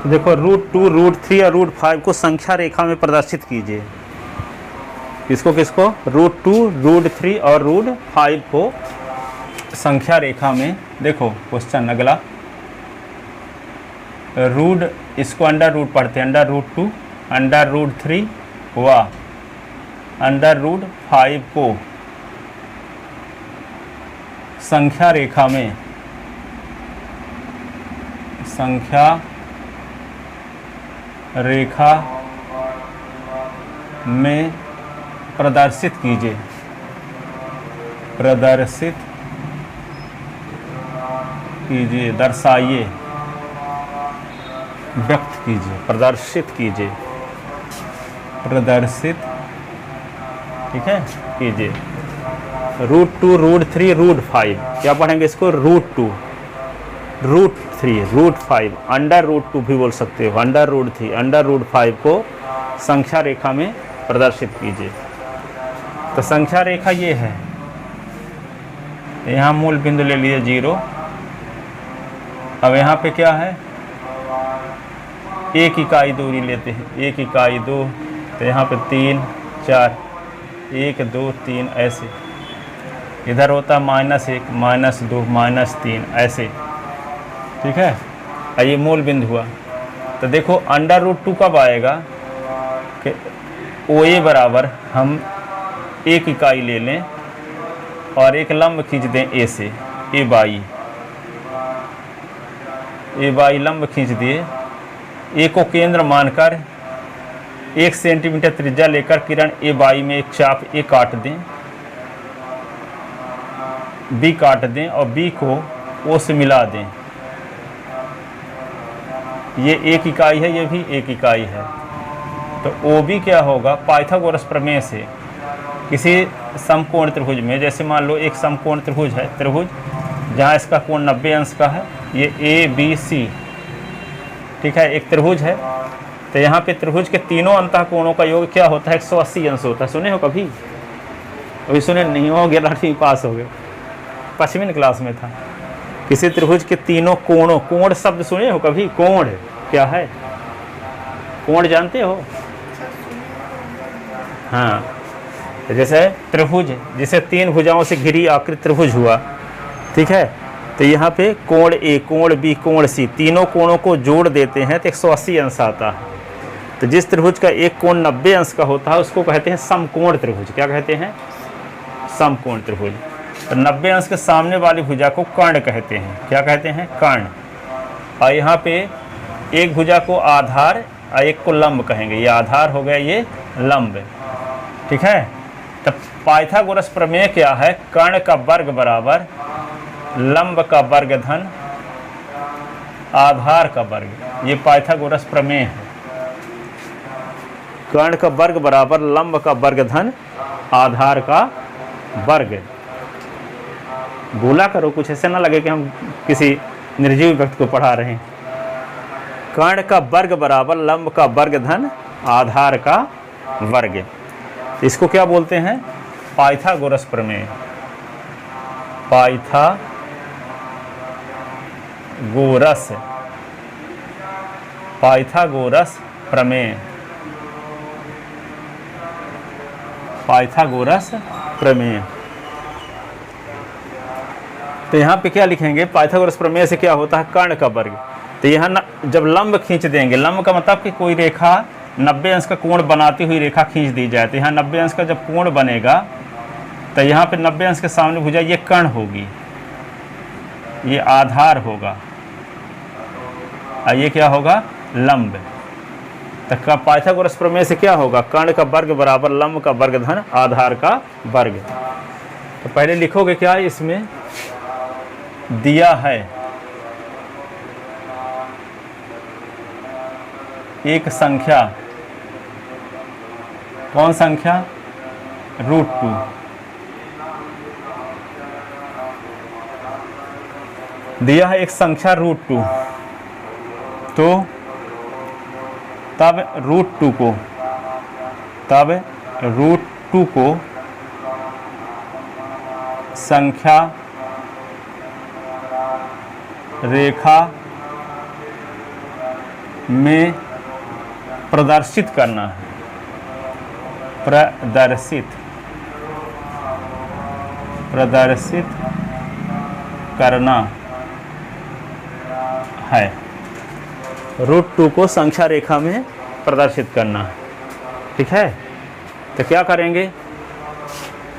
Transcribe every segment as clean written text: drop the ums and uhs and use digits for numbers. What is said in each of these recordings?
तो देखो √2, √3 और √5 को संख्या रेखा में प्रदर्शित कीजिए। किसको किसको? √2, √3 और √5 को संख्या रेखा में। देखो क्वेश्चन अगला, रूट, इसको अंडर रूट पढ़ते हैं, अंडर √2, अंडर √3 व अंडर √5 को संख्या रेखा में, संख्या रेखा में प्रदर्शित कीजिए, प्रदर्शित कीजिए, दर्शाइए, व्यक्त कीजिए, प्रदर्शित कीजिए, प्रदर्शित, ठीक है, कीजिए। √2, √3, √5, क्या पढ़ेंगे इसको? √2, √3, √5, अंडर √2 भी बोल सकते हो, अंडर √3, अंडर √5 को संख्या रेखा में प्रदर्शित कीजिए। तो संख्या रेखा ये है, यहाँ मूल बिंदु ले लिए 0। अब यहाँ पे क्या है? 1 इकाई दूरी लेते हैं, 1 इकाई 2, तो यहाँ पे 3, 4, 1, 2, 3 ऐसे, इधर होता -1, -2, -3 ऐसे, ठीक है। ये मूल बिंदु हुआ। तो देखो अंडर √2 कब आएगा कि OA बराबर हम 1 इकाई ले लें और एक लंब खींच दें A से, A बाई लंब खींच दिए। A को केंद्र मानकर 1 सेंटीमीटर त्रिज्या लेकर किरण A बाई में एक चाप A काट दें, B काट दें और B को O से मिला दें। ये 1 इकाई है, ये भी 1 इकाई है। तो OB क्या होगा? पाइथागोरस प्रमेय से किसी समकोण त्रिभुज में, जैसे मान लो एक समकोण त्रिभुज है, त्रिभुज जहाँ इसका कोण 90 अंश का है, ये ABC, ठीक है, एक त्रिभुज है। तो यहाँ पे त्रिभुज के तीनों अंतः कोणों का योग क्या होता है? 180 अंश होता है। सुने हो कभी? अभी सुने नहीं हो, 11वीं पास हो गए, 5वीं क्लास में था। किसी त्रिभुज के तीनों कोणों, कोण शब्द सुने हो कभी? कोण क्या है? कोण जानते हो? हाँ, जैसे त्रिभुज जिसे 3 भुजाओं से घिरी आकृति त्रिभुज हुआ, ठीक है। तो यहाँ पे कोण A, कोण B, कोण C, तीनों कोणों को जोड़ देते हैं तो 180 अंश आता है। तो जिस त्रिभुज का एक कोण 90 अंश का होता है उसको कहते हैं समकोण त्रिभुज। क्या कहते हैं? समकोण त्रिभुज। तो 90 अंश के सामने वाली भुजा को कर्ण कहते हैं। क्या कहते हैं? कर्ण। और यहाँ पे एक भुजा को आधार और एक को लंब कहेंगे। ये आधार हो गया, ये लंब, ठीक है। तो पाइथागोरस प्रमेय क्या है? कर्ण का वर्ग बराबर लंब का वर्ग धन आधार का वर्ग। ये पाइथागोरस प्रमेय है। कर्ण का वर्ग बराबर लंब का वर्ग धन आधार का वर्ग। बोला करो, कुछ ऐसे ना लगे कि हम किसी निर्जीव व्यक्ति को पढ़ा रहे हैं। कर्ण का वर्ग बराबर लंब का वर्ग धन आधार का वर्ग। इसको क्या बोलते हैं? पाइथागोरस प्रमेय। पाइथागोरस प्रमेय। पाइथागोरस प्रमेय। तो यहाँ पे क्या लिखेंगे? पाइथागोरस प्रमेय से क्या होता है? कर्ण का वर्ग। तो यहाँ जब लंब खींच देंगे, लंब का मतलब कि कोई रेखा 90 अंश का कोण बनाती हुई रेखा खींच दी जाए, तो यहाँ 90 अंश का जब कोण बनेगा तो यहाँ पे 90 अंश के सामने भुजा ये कर्ण होगी, ये आधार होगा और ये क्या होगा? लंब। तो पाइथागोरस प्रमेय से क्या होगा? कर्ण का वर्ग बराबर लंब का वर्ग धन आधार का वर्ग। तो पहले लिखोगे क्या इसमें दिया है? एक संख्या, कौन संख्या? √2। दिया है एक संख्या √2, तो तब √2 को संख्या रेखा में प्रदर्शित करना है, प्रदर्शित करना है। √2 को संख्या रेखा में प्रदर्शित करना है, ठीक है। तो क्या करेंगे,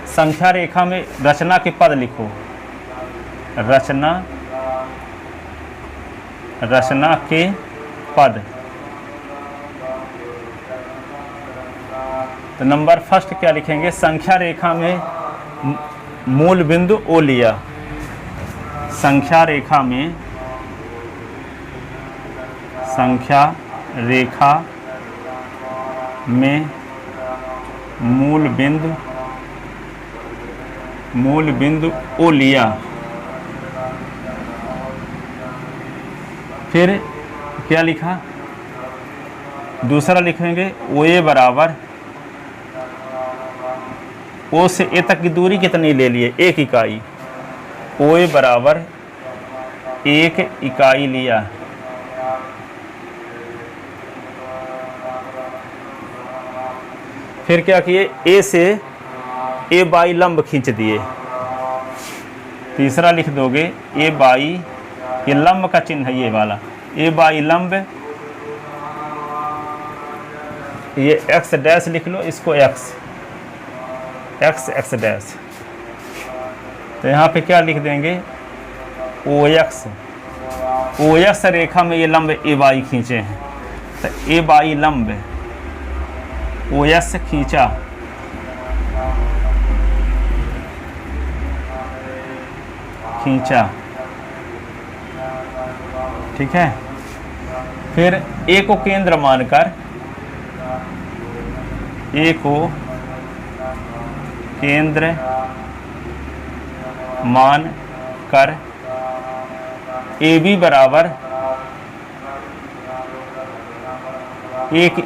संख्या रेखा में रचना के पद लिखो, रचना के पद। तो नंबर फर्स्ट क्या लिखेंगे, संख्या रेखा में मूल बिंदु ओ लिया, संख्या रेखा में मूल बिंदु ओ लिया। फिर क्या लिखा, दूसरा लिखेंगे ओ ए बराबर, ओ से ए तक की दूरी कितनी ले लिए, 1 इकाई। ओ ए बराबर 1 इकाई लिया। फिर क्या किए, ए से ए बाई लंब खींच दिए। तीसरा लिख दोगे ए बाई, ये लंब का चिन्ह है ये वाला, ए बाई लंब, ये एक्स डैश लिख लो, इसको एक्स डैश। तो यहाँ पे क्या लिख देंगे, ओ एक्स रेखा में ये लंब ए बाई खींचे हैं, तो ए बाई लंब ओ एस खींचा, ठीक है। फिर ए को केंद्र मानकर, ए को केंद्र मान कर ए बी बराबर 1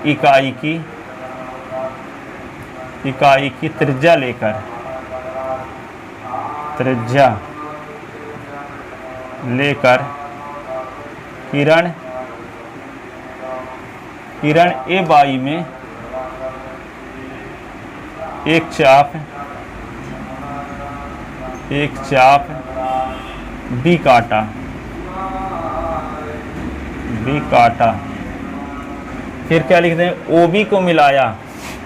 इकाई की त्रिज्या लेकर, किरण ए बाई में एक चाप बी काटा। फिर क्या लिख दें, ओ बी को मिलाया,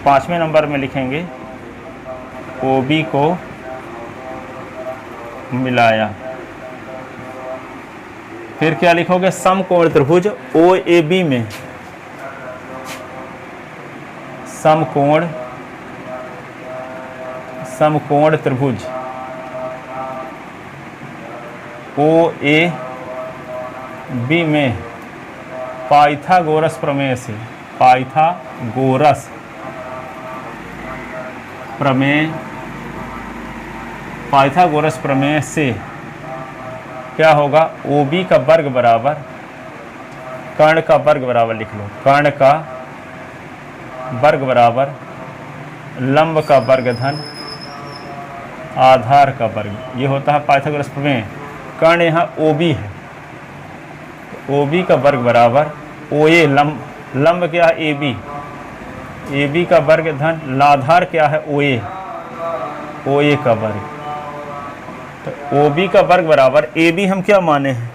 5वें नंबर में लिखेंगे ओ बी को मिलाया। फिर क्या लिखोगे, समकोण त्रिभुज ओ ए बी में, समकोण त्रिभुज ओ ए बी में पाइथागोरस प्रमेय से क्या होगा, ओ बी का वर्ग बराबर, कर्ण का वर्ग बराबर लिख लो, कर्ण का वर्ग बराबर लंब का वर्ग धन आधार का वर्ग। ये होता है पाइथागोरस प्रमेय। कर्ण यहाँ ओ बी है, ओ बी का वर्ग बराबर ओ ए लंब क्या है, ए बी का वर्ग धन लाधार क्या है, ओ ए का वर्ग। तो ओ बी का वर्ग बराबर ए बी हम क्या माने हैं,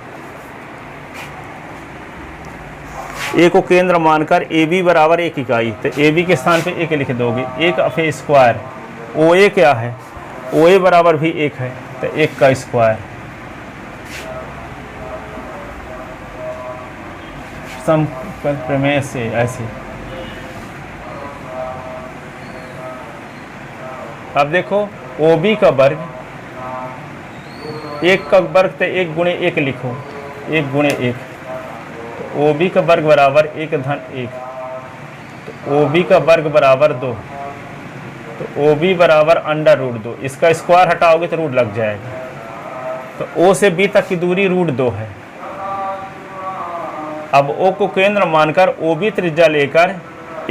ए को केंद्र मानकर ए बी बराबर 1 इकाई, तो ए बी के स्थान पे 1 लिख दोगे, 1 अफे स्क्वायर। ओ ए क्या है, ओ ए बराबर भी 1 है, तो 1 का स्क्वायर। सम प्रमेय से ऐसे। अब देखो ओ बी का वर्ग, 1 का वर्ग तो 1 गुणे 1 लिखो, 1 गुणे 1, तो ओ बी का वर्ग बराबर 1 धन 1, तो ओ बी का वर्ग बराबर 2, तो ओ बी बराबर √2। इसका स्क्वायर हटाओगे तो रूट लग जाएगा, तो ओ से बी तक की दूरी √2 है। अब ओ को केंद्र मानकर ओ बी त्रिज्या लेकर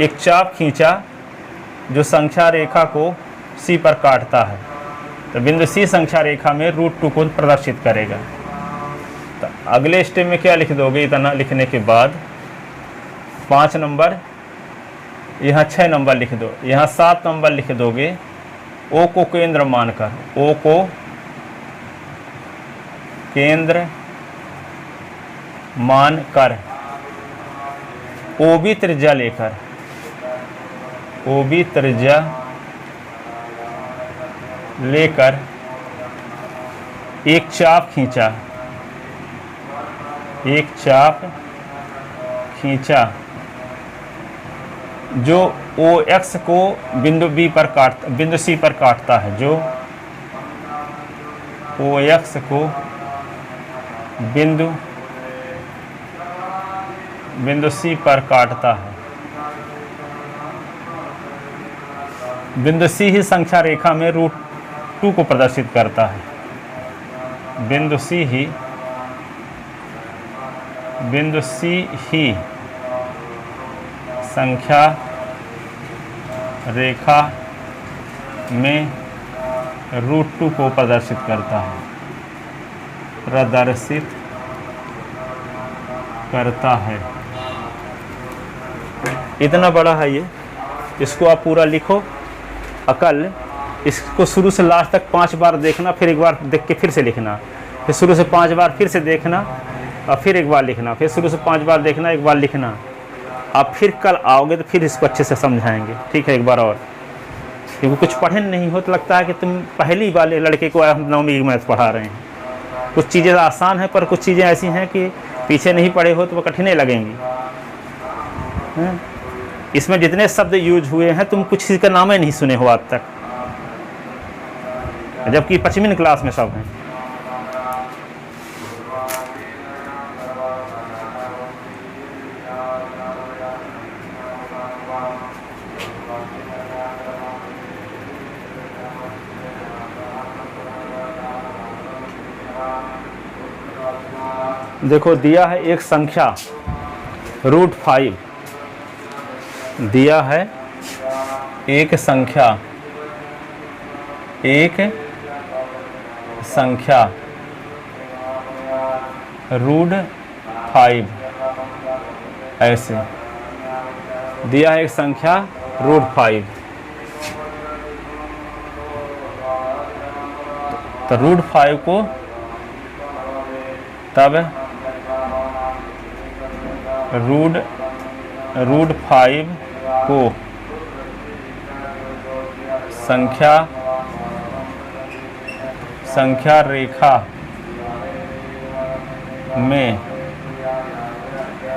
एक चाप खींचा जो संख्या रेखा को सी पर काटता है, तो बिंदु सी संख्या रेखा में √2 को प्रदर्शित करेगा। तो अगले स्टेप में क्या लिख दोगे, इतना लिखने के बाद 5 नंबर, यहाँ 6 नंबर लिख दो, यहाँ 7 नंबर लिख दोगे। ओ को केंद्र मानकर, ओ को केंद्र मानकर, ओ बी त्रिज्या लेकर, ओ बी त्रिज्या लेकर एक चाप खींचा, एक चाप खींचा जो ओ एक्स को बिंदु बी पर बिंदु सी पर काटता है, जो ओ एक्स को बिंदु सी पर काटता है। बिंदु सी ही संख्या रेखा में √2 को प्रदर्शित करता है। बिंदु सी ही संख्या रेखा में √2 को प्रदर्शित करता है, इतना बड़ा है ये। इसको आप पूरा लिखो। अकल इसको शुरू से लास्ट तक 5 बार देखना, फिर एक बार देख के फिर से लिखना, फिर शुरू से 5 बार फिर से देखना और फिर एक बार लिखना, फिर शुरू से 5 बार देखना, एक बार लिखना। आप फिर कल आओगे तो फिर इसको अच्छे से समझाएंगे, ठीक है? एक बार और, क्योंकि कुछ पढ़े नहीं हो तो लगता है कि तुम पहली वाले लड़के को हम 9वीं की मैथ पढ़ा रहे हैं। कुछ चीज़ें आसान हैं पर कुछ चीज़ें ऐसी हैं कि पीछे नहीं पढ़े हो तो वो कठिनाई लगेंगी। इसमें जितने शब्द यूज हुए हैं तुम कुछ चीज़ का नाम ही नहीं सुने हो आज तक, जबकि 5वीं क्लास में सब हैं। देखो दिया है एक संख्या √5, दिया है एक संख्या √5, ऐसे दिया है एक संख्या √5। तो √5 को तब √5 को संख्या रेखा में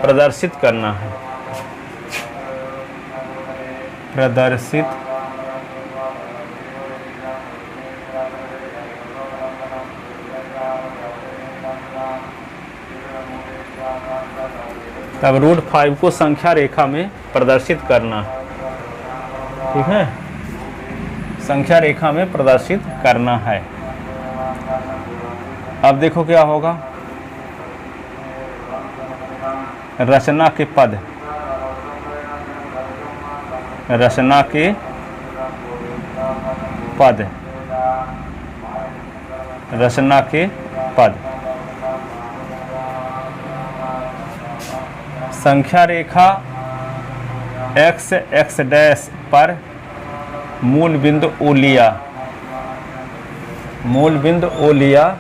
प्रदर्शित करना है, तब √5 को संख्या रेखा में प्रदर्शित करना है, ठीक है? संख्या रेखा में प्रदर्शित करना है। अब देखो क्या होगा, रचना के पद, रचना के पद, रचना के पद, संख्या रेखा x डैश पर मूल बिंदु O लिया, मूल बिंदु O लिया,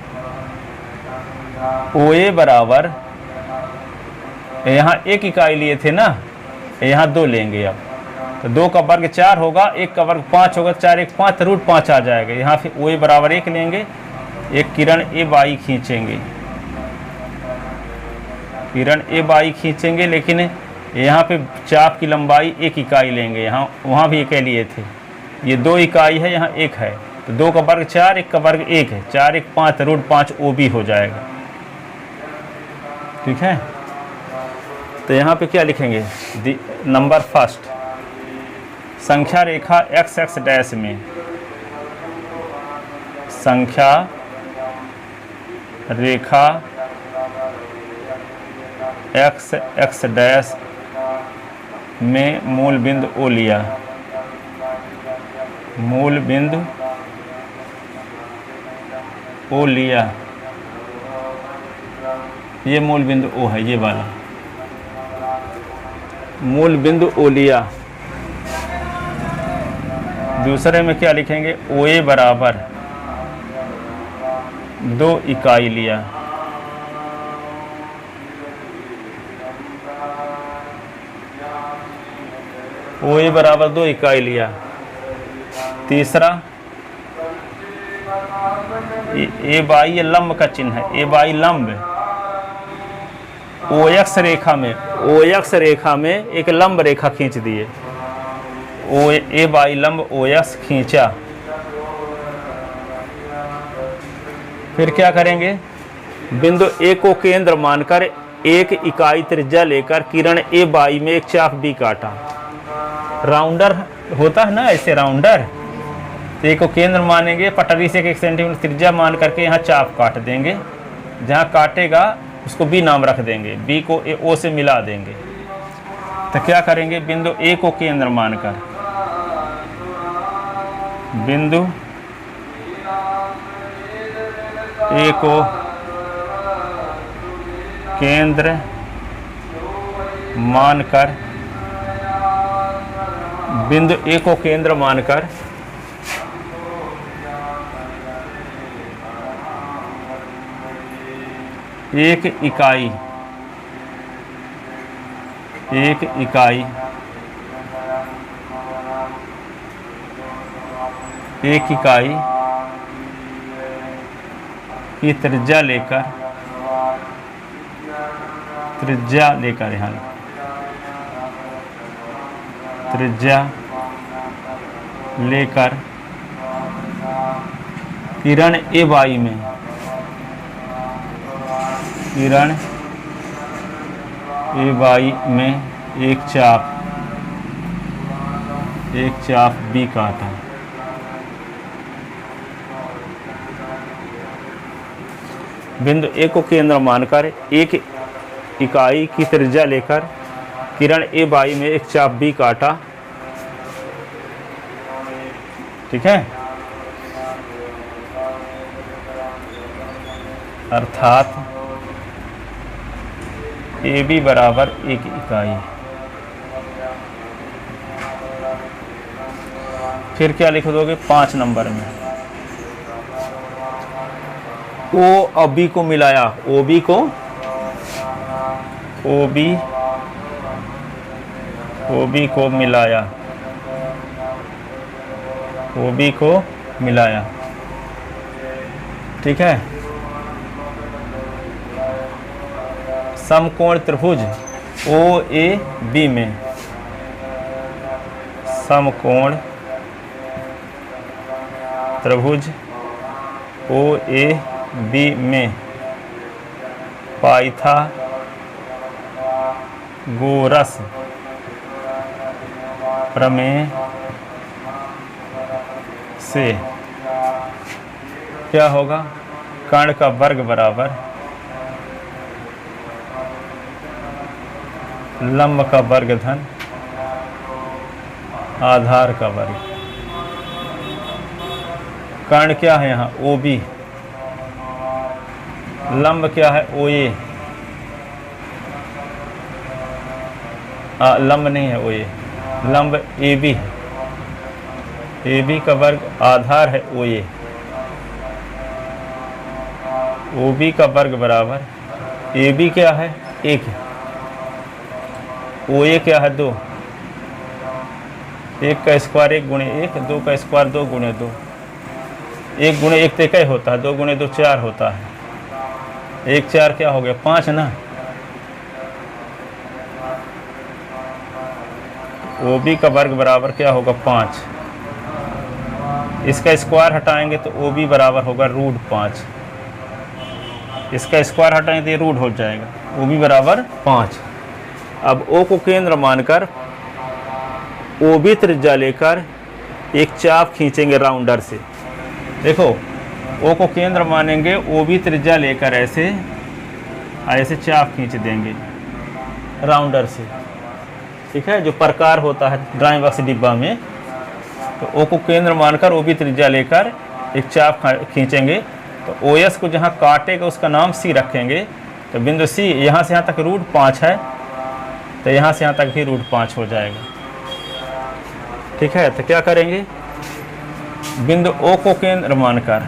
OA बराबर, यहाँ 1 इकाई लिए थे ना, यहाँ 2 लेंगे। अब तो 2 का वर्ग 4 होगा, 1 का वर्ग 5 होगा, 4 1 5 √5 आ जाएगा। यहाँ फिर OA बराबर 1 लेंगे, एक किरण A खींचेंगे, किरण A खींचेंगे, लेकिन यहाँ पे चाप की लंबाई 1 इकाई लेंगे। यहाँ वहाँ भी 1 लिए थे, ये 2 इकाई है, यहाँ 1 है, तो 2 का वर्ग 4, 1 का वर्ग 1 है, 4 1 5 √5 OB हो जाएगा, ठीक है? तो यहाँ पे क्या लिखेंगे? नंबर फर्स्ट, संख्या रेखा x डैश में, संख्या रेखा x डैश में मूल बिंदु O लिया, मूल बिंदु O लिया, ये मूल बिंदु O है, ये वाला। मूल बिंदु ओ लिया। दूसरे में क्या लिखेंगे, ओ ए बराबर 2 इकाई लिया। ओ ए बराबर 2 इकाई लिया। तीसरा ए बाई, ये लंब का चिन्ह है, ए बाई लंब। ओ एक्स रेखा में, ओ एक्स रेखा में एक लंब रेखा खींच दिए। ओ ए बाई लंब ओ एक्स खींचा। फिर क्या करेंगे, बिंदु ए को केंद्र मानकर 1 इकाई त्रिज्या लेकर किरण ए बाई में एक चाप बी काटा। राउंडर होता है ना ऐसे राउंडर, तो ए को केंद्र मानेंगे, पटरी से 1 सेंटीमीटर त्रिज्या मान करके यहाँ चाप काट देंगे। जहाँ काटेगा उसको बी नाम रख देंगे, बी को ओ से मिला देंगे। तो क्या करेंगे, बिंदु ए को केंद्र मानकर, बिंदु ए को केंद्र मानकर, बिंदु ए को केंद्र मानकर 1 इकाई, 1 इकाई, 1 इकाई की त्रिज्या लेकर, यहाँ त्रिज्या लेकर किरण ए बाई में, किरण ए बाई में एक चाप बी काटा। बिंदु ए को केंद्र मानकर 1 इकाई की त्रिज्या लेकर किरण ए बाई में एक चाप बी काटा। ठीक है, अर्थात ए बी बराबर 1 इकाई। फिर क्या लिख दोगे 5 नंबर में, ओ और बी को मिलाया, ओ बी को, ओ बी को मिलाया, ओ बी को मिलाया। ठीक है, समकोण त्रिभुज ओ ए बी में, समकोण त्रिभुज ओ ए बी में पाइथागोरस प्रमेय से क्या होगा, कर्ण का वर्ग बराबर लंब का वर्ग धन आधार का वर्ग। कर्ण क्या है यहाँ, ओ बी, लंब क्या है, ओ ए, लंब नहीं है ओ ए, लंब ए बी है, ए बी का वर्ग आधार है ओ ए, ओ बी का वर्ग बराबर ए बी क्या है 1, ओ ए क्या है 2, 1 का स्क्वायर 1 गुणे 1, 2 का स्क्वायर 2 गुणे 2, 1 गुणे 1 तो 1 ही होता है, 2 गुणे 2 4 होता है, 1 4 क्या हो गया 5 ना। ओ बी का वर्ग बराबर क्या होगा 5, इसका स्क्वायर हटाएंगे तो ओ बी बराबर होगा √5, इसका स्क्वायर हटाएंगे तो ये रूट हो जाएगा, ओ बी बराबर 5। अब ओ को केंद्र मानकर ओ बी त्रिज्या लेकर एक चाप खींचेंगे राउंडर से। देखो ओ को केंद्र मानेंगे, ओ बी त्रिज्या लेकर ऐसे ऐसे चाप खींच देंगे राउंडर से। ठीक है, जो प्रकार होता है ड्राइंग बॉक्स डिब्बा में, तो ओ को केंद्र मानकर ओ बी त्रिज्या लेकर एक चाप खींचेंगे, तो ओ एस को जहाँ काटेगा उसका नाम सी रखेंगे। तो बिंदु सी यहाँ से यहाँ तक √5 है, तो यहाँ से यहाँ तक भी √5 हो जाएगा। ठीक है, तो क्या करेंगे, बिंदु O को केंद्र मानकर,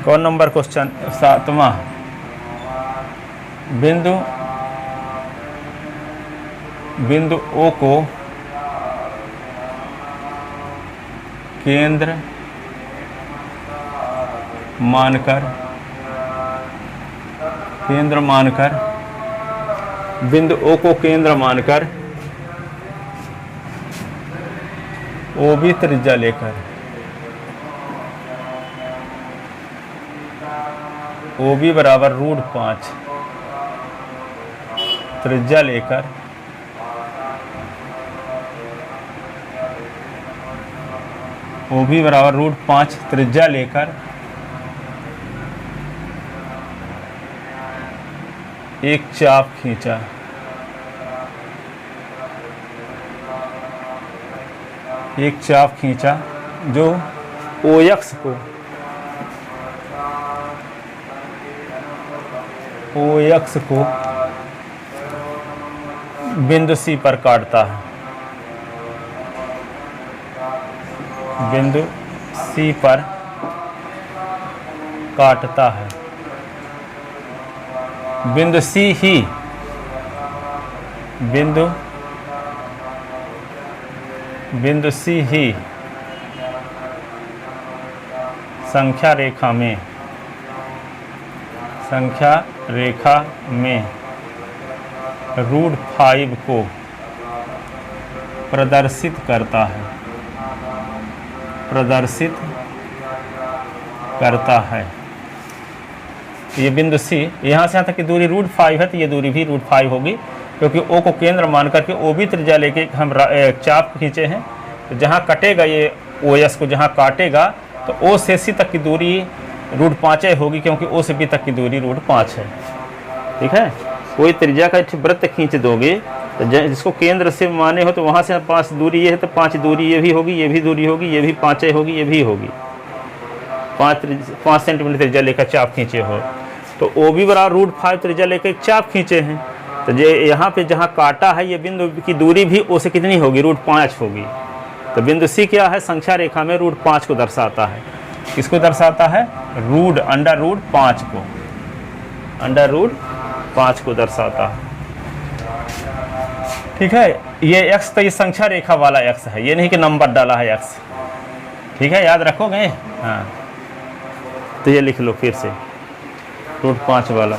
कौन नंबर क्वेश्चन, 7वां, बिंदु O को केंद्र मानकर बिंदु O को केंद्र मानकर OB त्रिज्या लेकर, OB बराबर √5 त्रिज्या लेकर OB बराबर √5 त्रिज्या लेकर एक चाप खींचा। एक चाप खींचा जो OX को बिंदु C पर काटता है, बिंदु C पर काटता है। बिंदु C ही संख्या रेखा में √5 को प्रदर्शित करता है। ये बिंदु C, यहाँ से यहाँ तक की दूरी √5 है, तो ये दूरी भी √5 होगी, क्योंकि O को केंद्र मान करके OB त्रिज्या लेके हम चाप खींचे हैं। तो जहाँ कटेगा ये OS को, जहाँ काटेगा तो O से C तक की दूरी √5 होगी, क्योंकि O से B तक की दूरी √5 है। ठीक है, कोई त्रिज्या का वृत्त खींच दोगे तो जिसको केंद्र से माने हो, तो वहाँ से 5 दूरी ये है, तो 5 दूरी ये भी होगी, ये भी दूरी होगी, ये भी 5 होगी, ये भी होगी। 5 सेंटीमीटर त्रिज्या लेकर चाप खींचे हो, तो OB बराबर √5 त्रिज्या लेकर एक चाप खींचे हैं। तो ये यहाँ पे जहाँ काटा है, ये बिंदु की दूरी भी O से कितनी होगी, √5 होगी। तो बिंदु C क्या है, संख्या रेखा में √5 को दर्शाता है। किसको दर्शाता है, √5 को, √5 को दर्शाता है। ठीक है, ये x तो ये संख्या रेखा वाला x है, ये नहीं कि नंबर डाला है x। ठीक है, याद रखोगे। हाँ, तो ये लिख लो फिर से, √5 वाला।